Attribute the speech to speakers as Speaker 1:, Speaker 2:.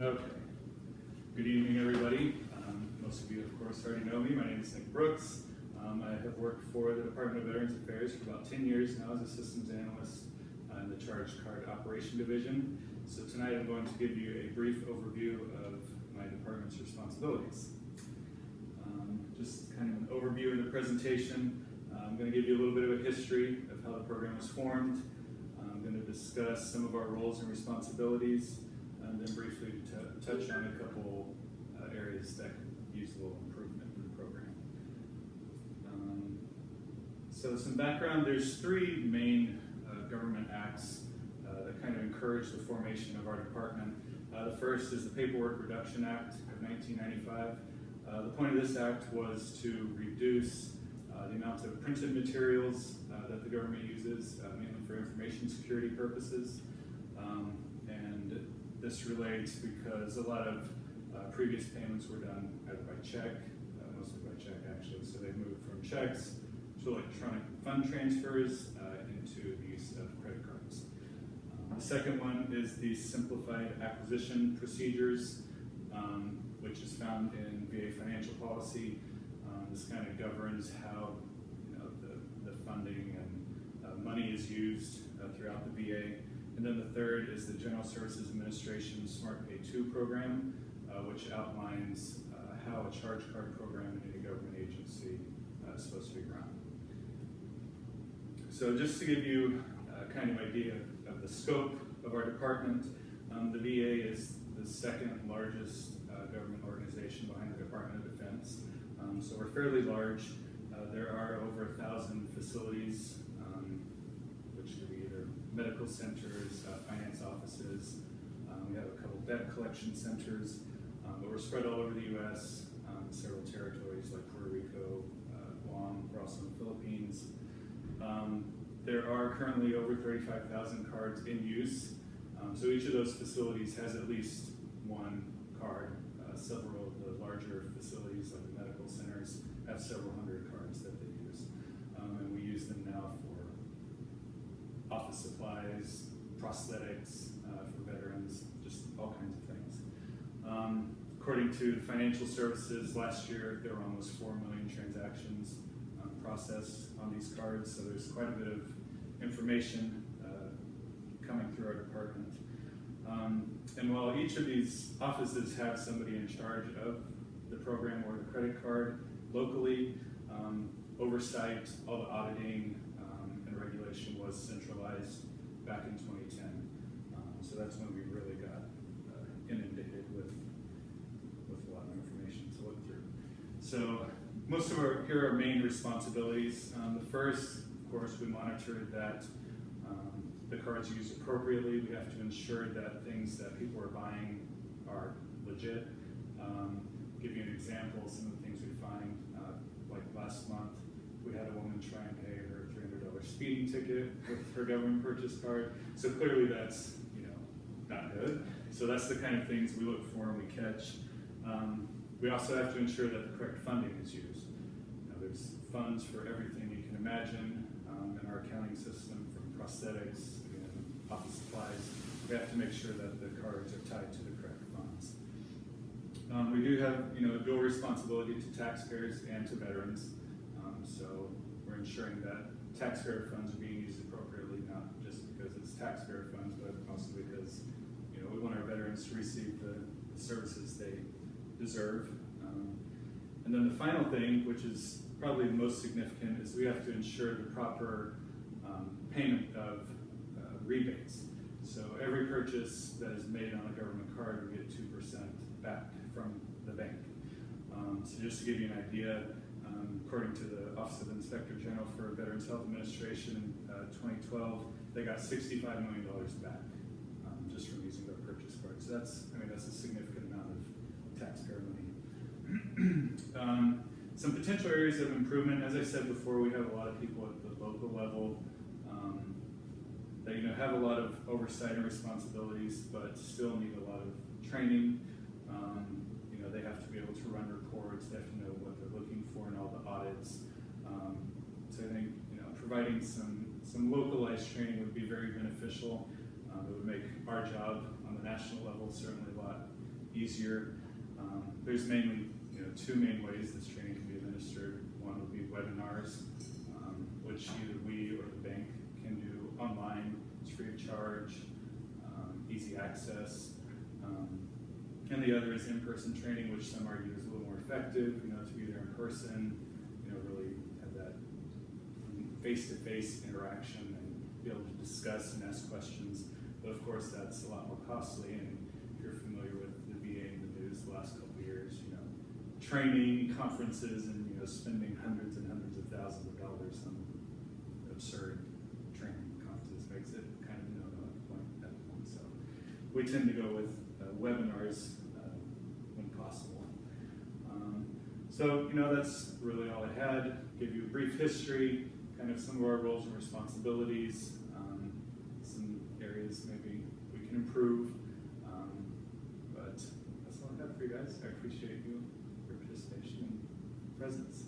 Speaker 1: Okay. Good evening, everybody. Most of you, of course, already know me. My name is Nick Brooks. I have worked for the Department of Veterans Affairs for about 10 years now as a systems analyst in the Charged Card Operation Division. So tonight I'm going to give you a brief overview of my department's responsibilities. Just kind of an overview of the presentation. I'm going to give you a little bit of a history of how the program was formed. I'm going to discuss some of our roles and responsibilities, and then briefly touch on a couple areas that could use a little improvement in the program. So some background, there's three main government acts that kind of encourage the formation of our department. The first is the Paperwork Reduction Act of 1995. The point of this act was to reduce the amount of printed materials that the government uses, mainly for information security purposes. And this relates because a lot of previous payments were done either by check, mostly by check actually, so they moved from checks to electronic fund transfers into the use of credit cards. The second one is the Simplified Acquisition Procedures, which is found in VA financial policy. This kind of governs how the funding and money is used throughout the VA. And then the third is the General Services Administration Smart Pay 2 program, which outlines how a charge card program in any government agency is supposed to be run. So just to give you a kind of idea of the scope of our department, the VA is the second largest government organization behind the Department of Defense. So we're fairly large. There are over 1,000 facilities, which could be either medical centers, finance offices. We have a couple debt collection centers, but we're spread all over the U.S., several territories like Puerto Rico, Guam, we're also in the Philippines. There are currently over 35,000 cards in use. So each of those facilities has at least one card. Several of the larger facilities, like the medical centers, have several hundred cards that they use. And we use them now for office supplies, prosthetics for veterans, just all kinds of things. According to Financial Services, last year there were almost 4 million transactions processed on these cards, so there's quite a bit of information coming through our department. And while each of these offices have somebody in charge of the program or the credit card locally, oversight, all the auditing and regulation was centralized back in 2010. So that's when we really got inundated with a lot of information to look through. So most of here are our main responsibilities. The first, of course, we monitor that the cards are used appropriately. We have to ensure that things that people are buying are legit. Give you an example, some of the things we find, like last month, we had a woman try and pay her $300 speeding ticket with her government purchase card. So clearly that's not good. So that's the kind of things we look for and we catch. We also have to ensure that the correct funding is used. There's funds for everything you can imagine in our accounting system, from prosthetics and office supplies. We have to make sure that the cards are tied to the correct funds. We do have a dual responsibility to taxpayers and to veterans. So we're ensuring that taxpayer funds are being used appropriately, not just because it's taxpayer funds, but also because we want our veterans to receive the services they deserve. And then the final thing, which is probably the most significant, is we have to ensure the proper payment of rebates. So every purchase that is made on a government card, we get 2% back from the bank. So just to give you an idea, according to the Office of Inspector General for Veterans Health Administration in 2012, they got $65 million back just from using their purchase card. So that's a significant amount of taxpayer money. Some potential areas of improvement, as I said before, we have a lot of people at the local level that have a lot of oversight and responsibilities, but still need a lot of training. They have to be able to run reports, they have to know what they're looking for in all the audits. So I think providing some localized training would be very beneficial. It would make our job on the national level certainly a lot easier. There's mainly two main ways this training can be administered. One would be webinars, which either we or the bank can do online. It's free of charge, easy access. And the other is in-person training, which some argue is a little more effective, to be there in person, really have that face-to-face interaction and be able to discuss and ask questions. But of course, that's a lot more costly. And if you're familiar with the VA and the news the last couple of years, training, conferences, and spending hundreds and hundreds of thousands of dollars on absurd training conferences makes it kind of at that point. So we tend to go with webinars when possible. So that's really all I had. Give you a brief history, kind of some of our roles and responsibilities, some areas maybe we can improve. But that's all I have for you guys. I appreciate your participation and presence.